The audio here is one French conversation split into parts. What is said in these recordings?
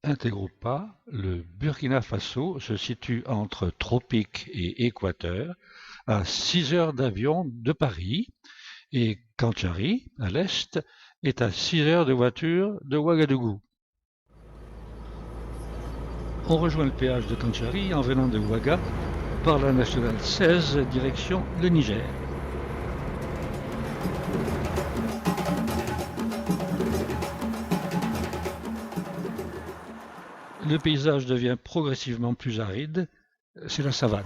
Intégro pas, le Burkina Faso se situe entre tropique et équateur, à 6 heures d'avion de Paris, et Kantchari, à l'est, est à 6 heures de voiture de Ouagadougou. On rejoint le péage de Kantchari en venant de Ouaga par la nationale 16 direction le Niger. Le paysage devient progressivement plus aride, c'est la savane.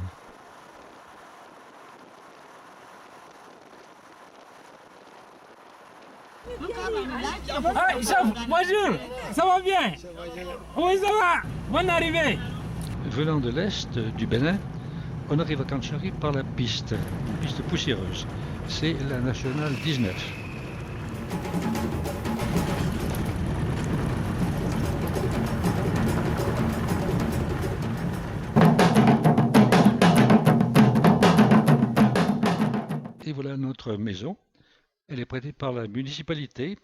Ah, chef, bonjour, ça va bien? Oui, ça va, bonne arrivée. Venant de l'est du Bénin, on arrive à Kantchari par la piste, une piste poussiéreuse. C'est la nationale 19. Et voilà notre maison. Elle est prêtée par la municipalité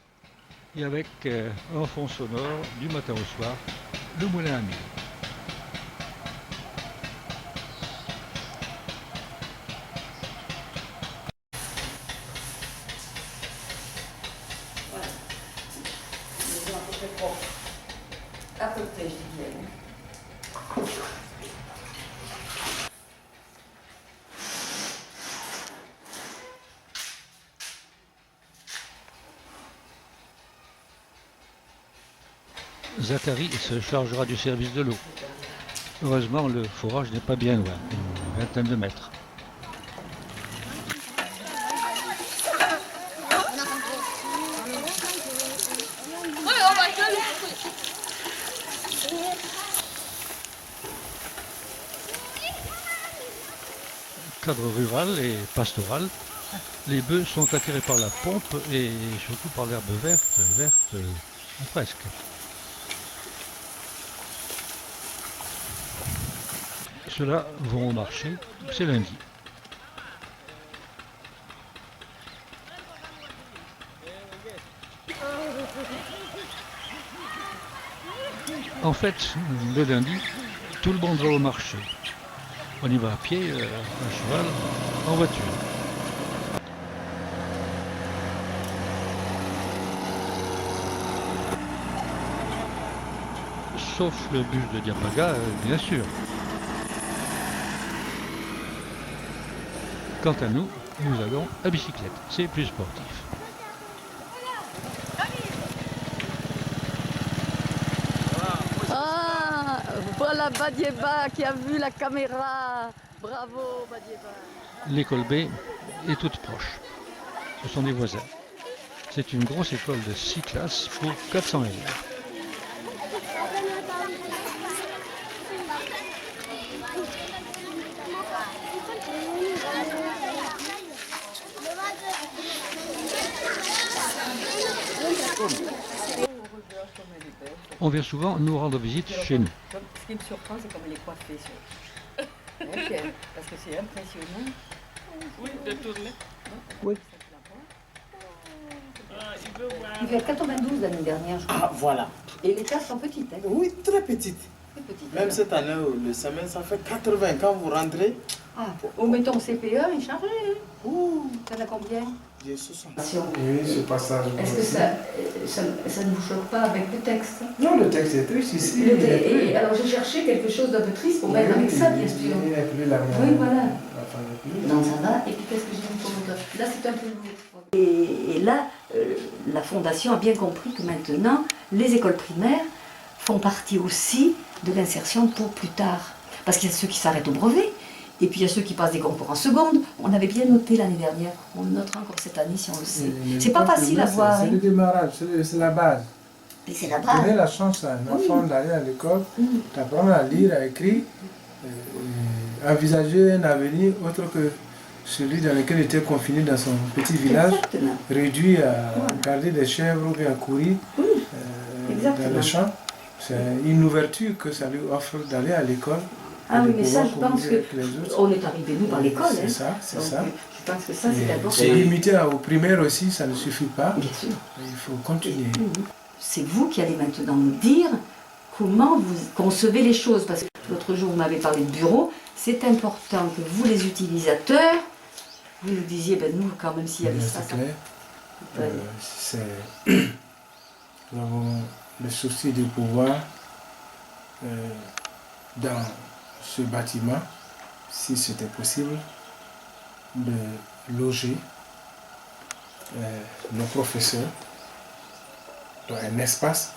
et avec un fond sonore du matin au soir, le moulin à mille. Voilà. Une maison à peu près propre. À peu près, je dirais. Zachary se chargera du service de l'eau. Heureusement, le forage n'est pas bien loin, une vingtaine de mètres. Cadre rural et pastoral, les bœufs sont attirés par la pompe et surtout par l'herbe verte presque. Ceux-là vont au marché, c'est lundi. En fait, le lundi, tout le monde va au marché. On y va à pied, à cheval, en voiture. Sauf le bus de Diapaga, bien sûr. Quant à nous, nous allons à bicyclette, c'est plus sportif. Ah, voilà Badieba qui a vu la caméra. Bravo Badieba. L'école B est toute proche. Ce sont des voisins. C'est une grosse école de 6 classes pour 400 élèves. On vient souvent nous rendre visite chez nous. Ce qui me surprend, c'est comme elle est coiffée. Parce que c'est impressionnant. Oui, de tourner. Oui. Il fait 92 l'année dernière, je crois. Ah, voilà. Et les classes sont petites. Hein. Oui, très petite. Très petites. Même cette année, le semaine, ça fait 80. Quand vous rentrez, Ah, au mettons CPE, il chargé. Hein. Ouh, t'en as combien? j'ai 60. Oui, ce passage. Est-ce que ça ne vous choque pas avec le texte? Non, le texte est triste ici. Alors j'ai cherché quelque chose d'un peu triste pour mettre avec ça, bien sûr. Il n'est plus la même. Oui, voilà. La fin n'est plus. Non, ça va. Et puis qu'est-ce que j'ai mis pour moteur? Là, c'est un peu lourd. Et là, la Fondation a bien compris que maintenant, les écoles primaires font partie aussi de l'insertion pour plus tard. Parce qu'il y a ceux qui s'arrêtent au brevet, et puis il y a ceux qui passent des concours en seconde. On avait bien noté l'année dernière, on le notera encore cette année si on le sait. C'est pas facile à voir. C'est hein. le démarrage, c'est la base. Mais c'est la Donner base. la chance à un enfant d'aller à l'école, Mm. d'apprendre à lire, à écrire, envisager un avenir autre que celui dans lequel il était confiné dans son petit village, Exactement. réduit à garder des chèvres ou bien à courir Oui, dans exactement. les champs. C'est une ouverture que ça lui offre d'aller à l'école. Ah et oui, de mais ça, pouvoir je pense communiquer avec les autres. qu'on est arrivé, nous, par l'école. C'est hein. ça, c'est Donc, ça. Je pense que ça, c'est d'abord. C'est limité aux primaires aussi, ça ne suffit pas. Bien sûr. Il faut continuer. C'est vous qui allez maintenant nous dire comment vous concevez les choses. Parce que l'autre jour, vous m'avez parlé de bureaux. C'est important que vous, les utilisateurs, vous nous disiez, ben nous, quand même, s'il y avait ça... C'est clair. Nous avons le souci de pouvoir, dans ce bâtiment, si c'était possible, de loger nos professeurs dans un espace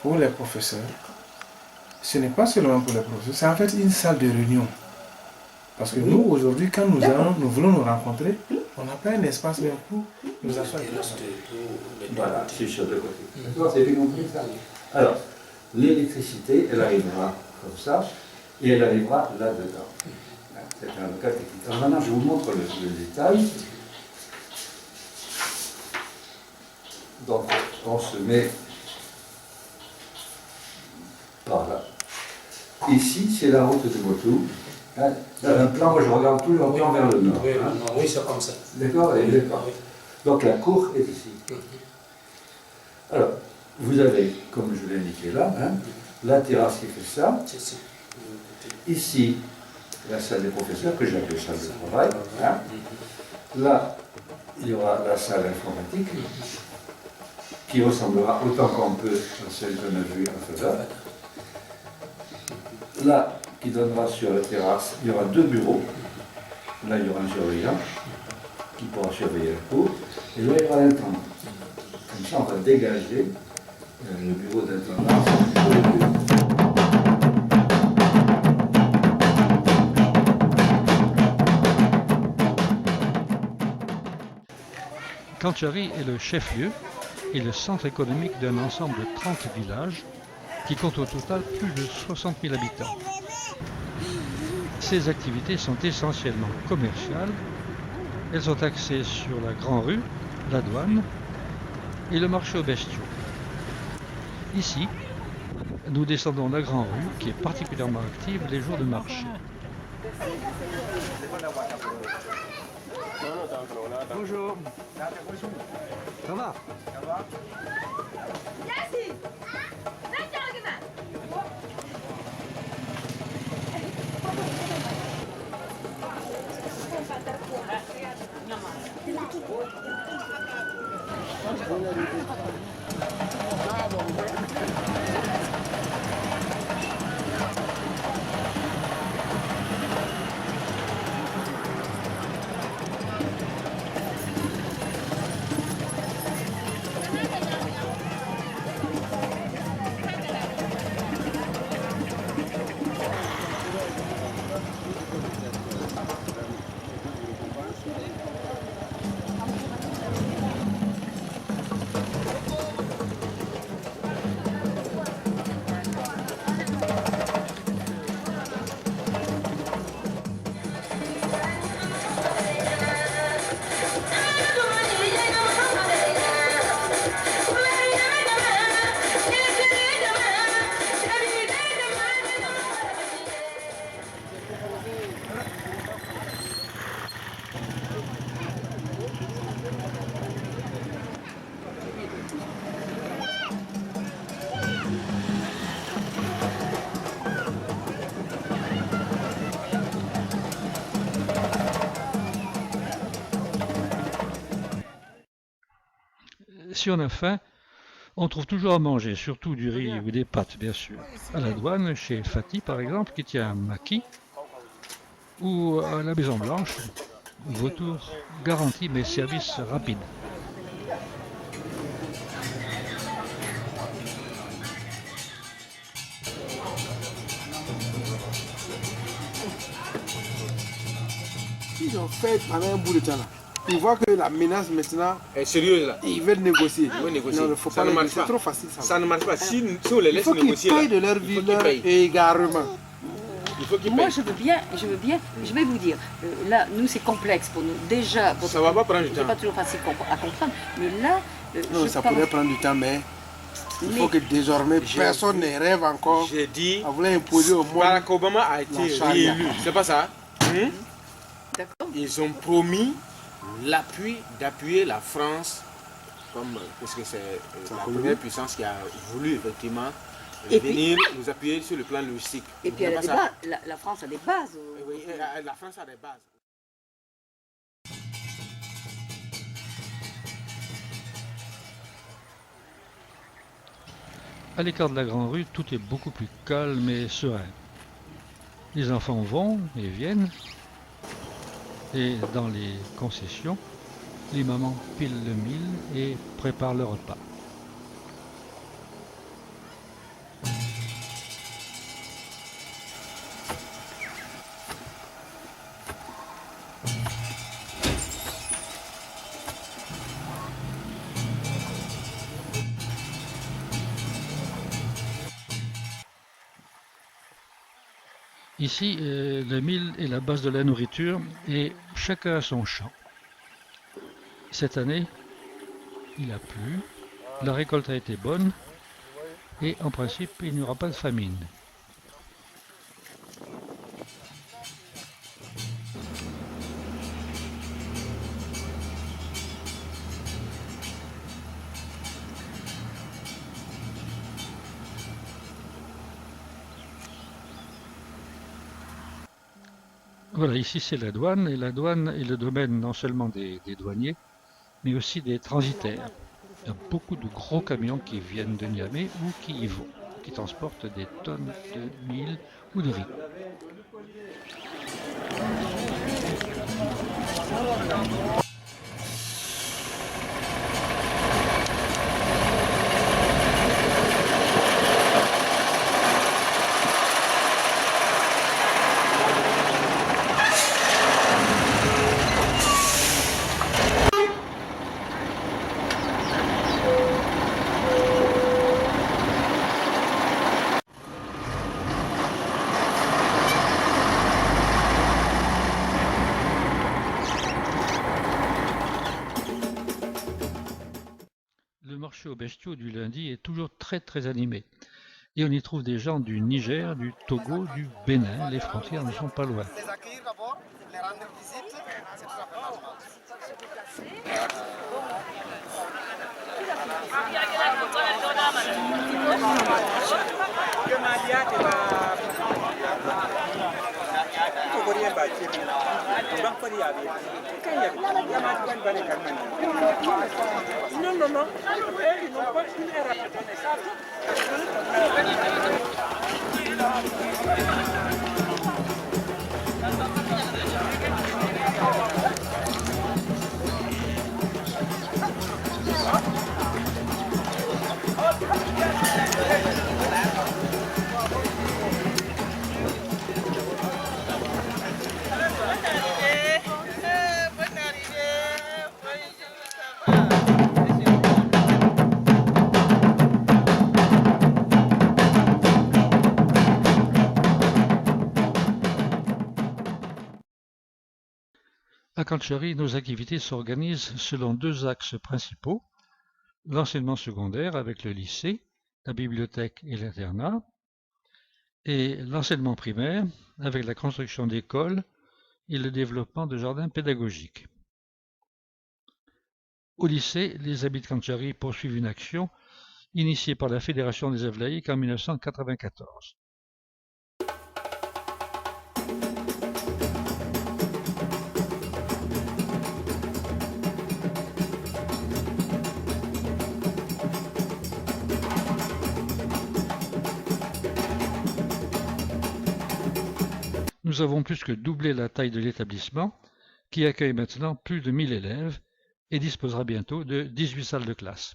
pour les professeurs. Ce n'est pas seulement pour les professeurs, c'est en fait une salle de réunion. Parce que nous, aujourd'hui, quand nous voulons nous rencontrer, on n'a pas un espace même pour nous asseoir. Voilà, c'est sur deux côtés. D'accord, c'est bien compris ça. Alors, l'électricité, elle arrivera comme ça, et elle arrivera là-dedans. C'est un local technique. Alors maintenant, je vous montre le détail. Donc, on se met par là. Ici, c'est la route de Motou. Dans un plan, moi je regarde toujours bien vers le nord. Oui, c'est comme ça. D'accord, d'accord. Donc la cour est ici. Alors, vous avez, comme je l'ai indiqué là, la terrasse qui fait ça. Ici, la salle des professeurs, que j'appelle salle de travail. Là, il y aura la salle informatique, qui ressemblera autant qu'on peut à celle qu'on a vue à Feda. Là, qui donnera sur la terrasse, il y aura deux bureaux. Là, il y aura un surveillant qui pourra surveiller la cour. Et là, il y aura l'intendant. Comme ça, on va dégager le bureau d'intendant. Kantchari est le chef-lieu et le centre économique d'un ensemble de 30 villages qui compte au total plus de 60 000 habitants. Ces activités sont essentiellement commerciales. Elles sont axées sur la Grande Rue, la douane et le marché aux bestiaux. Ici, nous descendons la Grande Rue qui est particulièrement active les jours de marché. Bonjour. Ça va? Si on a faim, on trouve toujours à manger, surtout du riz ou des pâtes, bien sûr. À la douane, chez Fatih par exemple, qui tient un maquis, ou à la Maison Blanche, vautour garanti mais service rapide. Ils ont fait pendant un bout de temps là. Ils voient que la menace maintenant est sérieuse là. Ils veulent négocier. Ils veulent négocier. Non, il faut Ça pas ne marche négocier. pas. C'est trop facile ça. Ça ne marche pas. Si on les Il laisse faut qu'ils négocier payent là, de leur il vie faut qu'ils leur payent. égarement. Il faut qu'ils Moi, payent. je veux bien, je vais vous dire, là, nous, c'est complexe pour nous. Déjà, Ça va pas prendre du c'est temps. pas toujours facile à comprendre, mais là, Non, je ça pense- pourrait prendre du temps, mais il faut Mais- que désormais personne ne rêve encore J'ai dit, à vouloir imposer au monde. Barack Obama a été La charia. réélu. C'est pas ça? D'accord. Ils ont promis d'appuyer la France, parce que c'est la première puissance qui a voulu effectivement Et venir nous appuyer sur le plan logistique. Et puis elle a des bases. La France a des bases. Oui, la France a des bases. À l'écart de la Grande Rue, tout est beaucoup plus calme et serein. Les enfants vont et viennent, et dans les concessions, les mamans pilent le mil et préparent le repas. Ici, le mil est la base de la nourriture et chacun a son champ. Cette année, il a plu, la récolte a été bonne et en principe, il n'y aura pas de famine. Voilà, ici c'est la douane, et la douane est le domaine non seulement des douaniers, mais aussi des transitaires. Il y a beaucoup de gros camions qui viennent de Niamey ou qui y vont, qui transportent des tonnes de mil ou de riz. Le marché aux bestiaux du lundi est toujours très animé. Et on y trouve des gens du Niger, du Togo, du Bénin. Les frontières ne sont pas loin. Les accueillir d'abord, les rendre visite, c'est tout à fait normal. Non, non, non. Ils n'ont pas une heure à te donner ça. À Kantchari, nos activités s'organisent selon deux axes principaux. L'enseignement secondaire avec le lycée, la bibliothèque et l'internat, et l'enseignement primaire avec la construction d'écoles et le développement de jardins pédagogiques. Au lycée, les amis de Kantchari poursuivent une action initiée par la Fédération des élèves laïcs en 1994. Nous avons plus que doublé la taille de l'établissement, qui accueille maintenant plus de 1000 élèves et disposera bientôt de 18 salles de classe.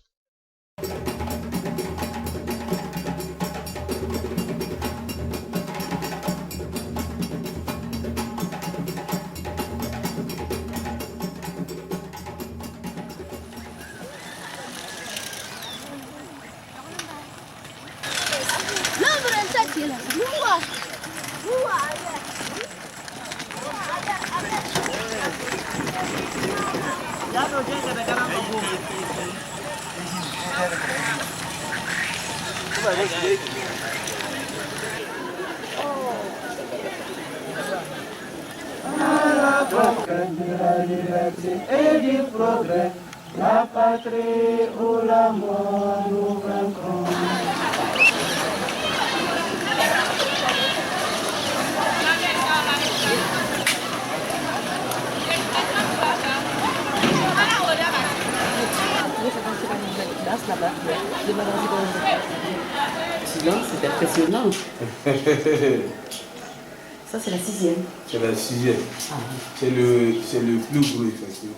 De la liberté et du progrès, la patrie ou la mort nous vaincrons. classe là-bas. Sinon, c'est impressionnant. Ça, c'est la 6e. C'est la 6e. Ah. C'est le plus gros effectif.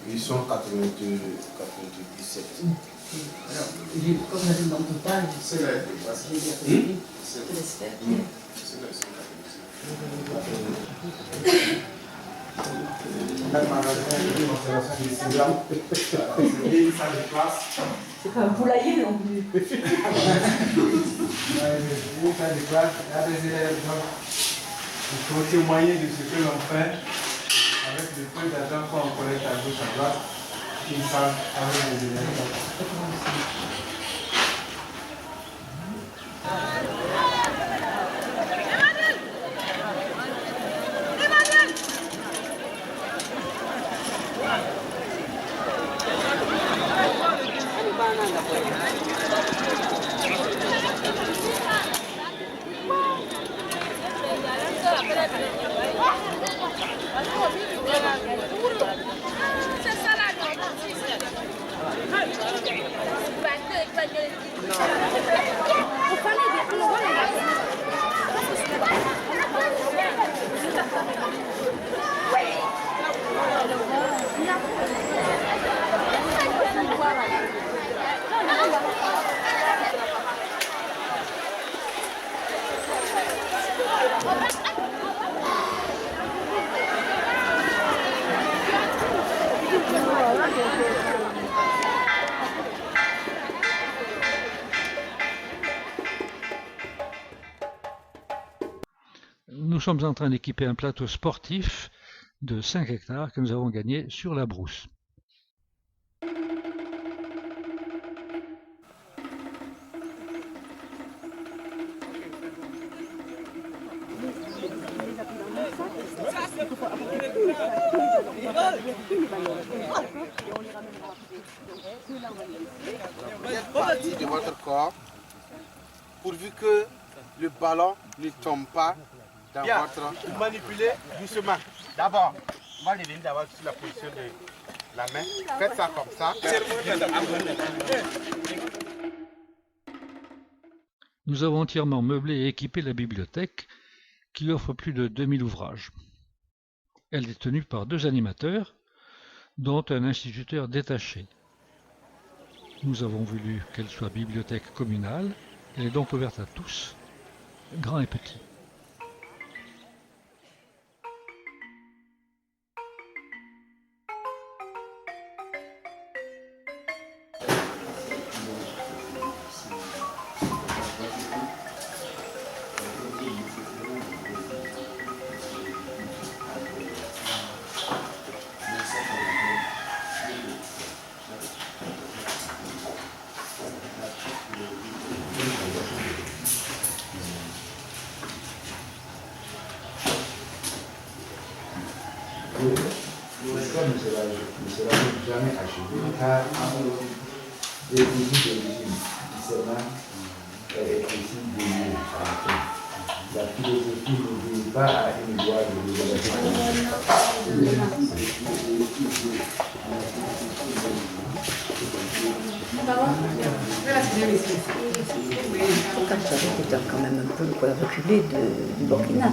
Ils sont 97. Alors, comme on a dit dans le total, c'est la c'est pas un poulailler non plus. Une salle de classe, il y a des élèves, donc il faut témoigner de ce que l'on fait avec le peu d'argent qu'on collecte à gauche à droite. Une salle avec des élèves. Nous sommes en train d'équiper un plateau sportif de 5 hectares que nous avons gagné sur la brousse. Cette partie de votre corps, pourvu que le ballon ne tombe pas dans votre... Vous manipulez doucement. D'abord, on va revenir d'abord sur la position de la main. Faites ça comme ça. Nous avons entièrement meublé et équipé la bibliothèque qui offre plus de 2000 ouvrages. Elle est tenue par 2 animateurs, dont un instituteur détaché. Nous avons voulu qu'elle soit bibliothèque communale. Elle est donc ouverte à tous, grands et petits. L'école ne sera jamais achevée car les études d'origine du Sénat est aussi déliée à la fin. La philosophie n'obéit pas à une loi de Quand même un peu reculé du Burkina.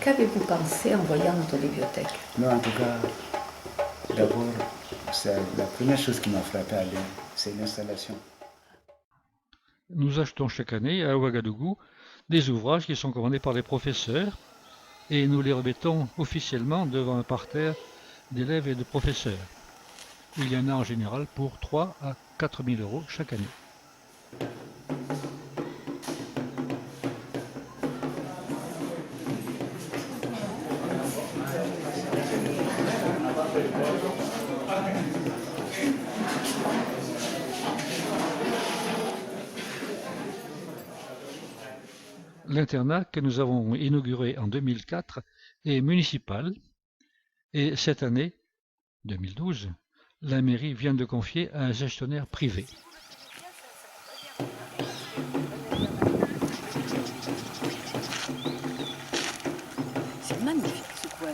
Qu'avez-vous pensé en voyant notre bibliothèque? Non, en tout cas, d'abord, c'est la première chose qui m'a frappé à l'œil, c'est l'installation. Nous achetons chaque année à Ouagadougou des ouvrages qui sont commandés par les professeurs et nous les remettons officiellement devant un parterre d'élèves et de professeurs. Il y en a en général pour 3 à 4 000 € chaque année. L'internat que nous avons inauguré en 2004 est municipal et cette année, 2012, la mairie vient de confier à un gestionnaire privé. C'est magnifique ce coin.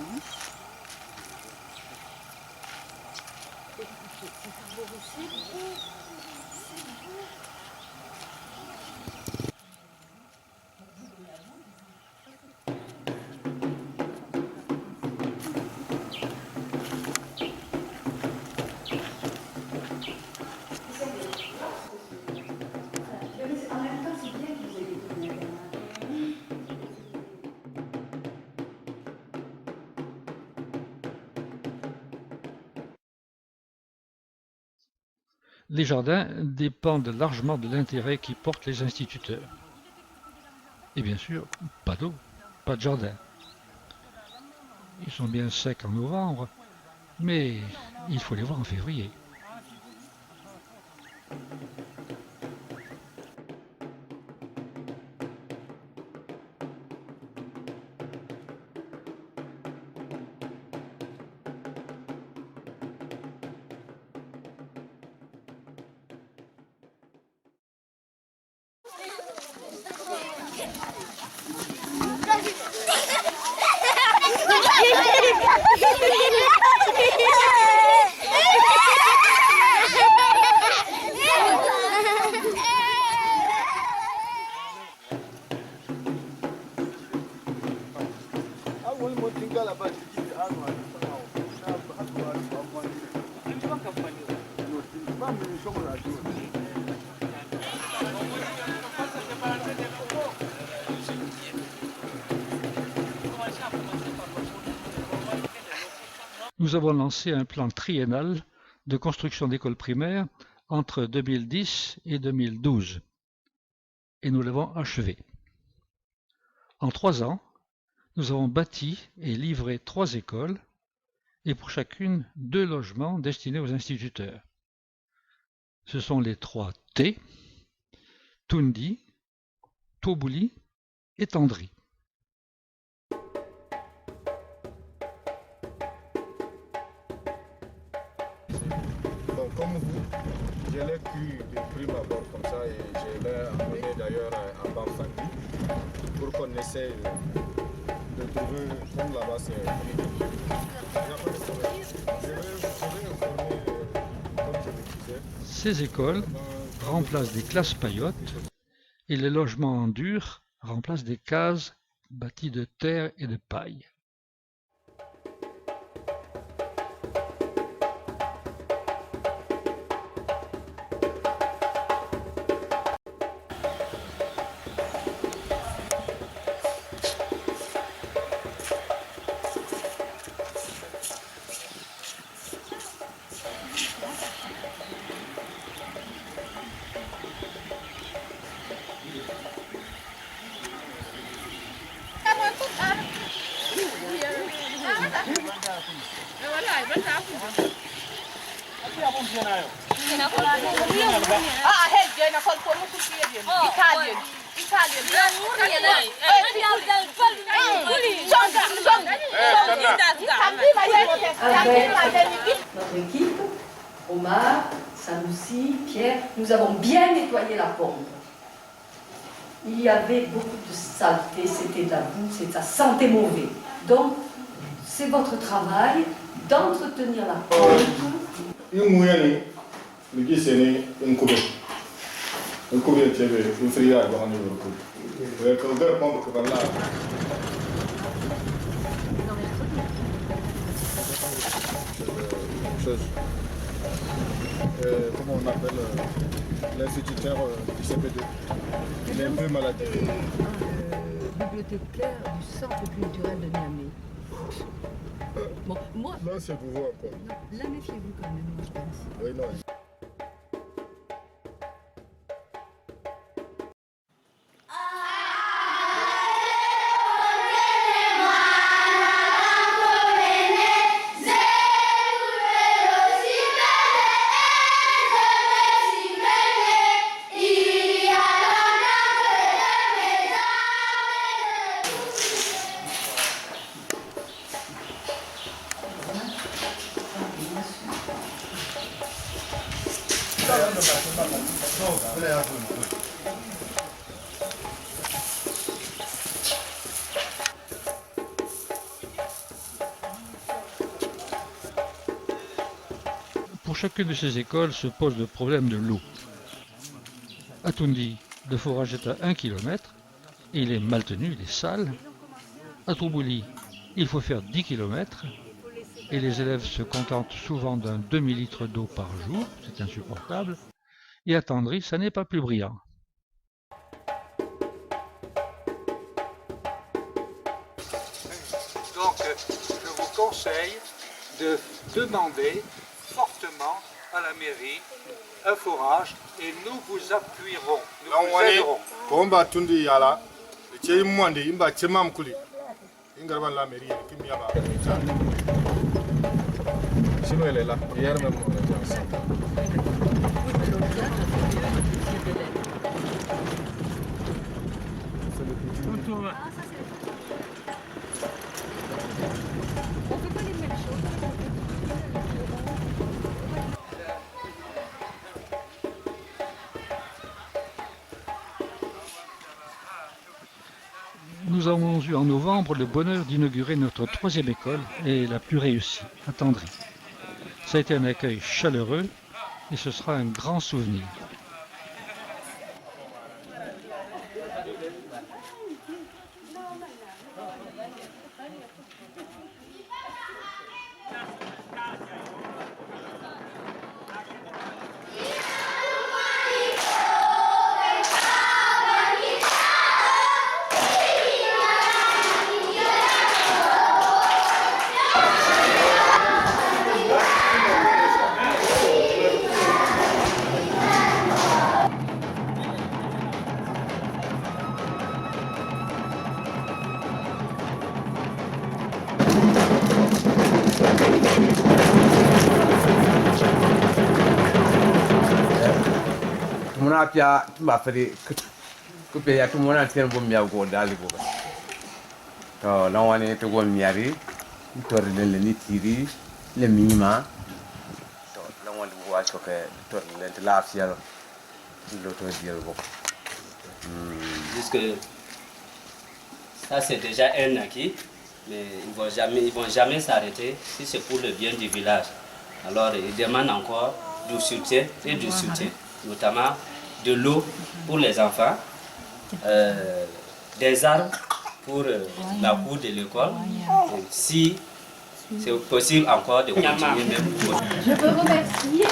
Les jardins dépendent largement de l'intérêt qu'y portent les instituteurs. Et bien sûr, pas d'eau, pas de jardin. Ils sont bien secs en novembre, mais il faut les voir en février. Nous avons lancé un plan triennal de construction d'écoles primaires entre 2010 et 2012 et nous l'avons achevé. En 3 ans, nous avons bâti et livré 3 écoles et pour chacune 2 logements destinés aux instituteurs. Ce sont les 3 T, Tundi, Tobouli et Tandri. Comme vous, je l'ai cru de prime abord comme ça et je l'ai amené d'ailleurs à Bamfandi pour qu'on essaye de trouver, comme là-bas c'est... Ces écoles remplacent des classes paillotes et les logements en dur remplacent des cases bâties de terre et de paille. Notre équipe, Omar, Sanoussi, Pierre, nous avons bien nettoyé la pompe. Il y avait beaucoup de saleté, c'était de la boue, ça sentait mauvais. Donc, c'est votre travail d'entretenir la pompe. Comment on appelle l'instituteur du CP2. Il est un peu malade. Bibliothécaire du Centre culturel de Niamey. Bon, moi... Là, c'est pour vous encore. Non, là, méfiez-vous quand même, moi, je pense. Oui, non. pour chacune de ces écoles se pose le problème de l'eau. À Toundi, le forage est à 1 km et il est mal tenu, il est sale. À Troubouli, il faut faire 10 km et les élèves se contentent souvent d'un demi-litre d'eau par jour, c'est insupportable. Et à Tendry, ça n'est pas plus brillant. Donc, je vous conseille de demander fortement à la mairie un forage et nous vous appuierons, nous vous aiderons. Comba Tundi Yala, le Tchéi Mwandi, Imba Tchémam Kouli, Ingarban la mairie, Kimiyaba. Sinon, elle est là. Hier même, on était ensemble. Nous avons eu en novembre le bonheur d'inaugurer notre 3e école et la plus réussie, à Tendry. Ça a été un accueil chaleureux et ce sera un grand souvenir. Pia ma fere kupe ya tumona tien bom ya go dali go to la wani to go miari to le ni tiri le minima to la wani go acho ke to le la fia lo to dire go puisque ça c'est déjà un acquis, mais ils vont jamais s'arrêter si c'est pour le bien du village. Alors ils demandent encore du soutien et du soutien, notamment de l'eau pour les enfants, des arbres pour la cour de l'école, si c'est possible encore de continuer même. Je veux remercier.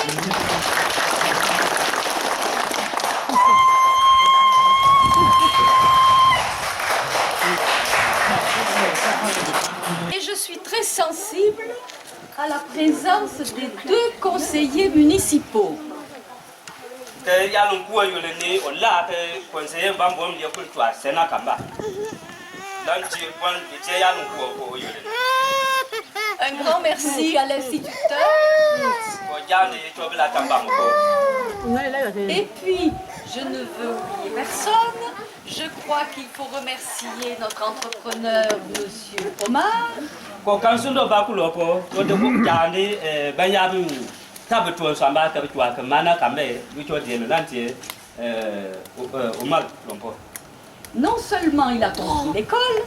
Et je suis très sensible à la présence des 2 conseillers municipaux. Un grand merci à l'instituteur. Et puis, je ne veux oublier personne. Je crois qu'il faut remercier notre entrepreneur, Monsieur Omar. Non seulement il a conduit l'école,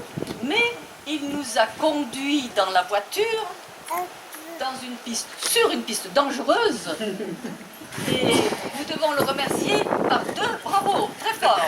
mais il nous a conduits dans la voiture sur une piste dangereuse. Et nous devons le remercier par 2 bravos, très fort.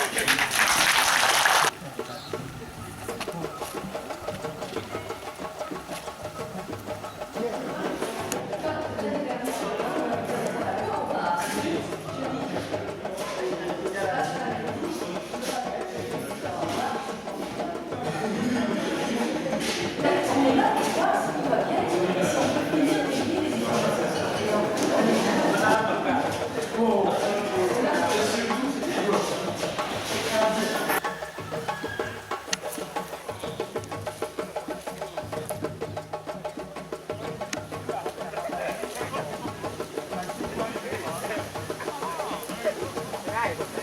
Right.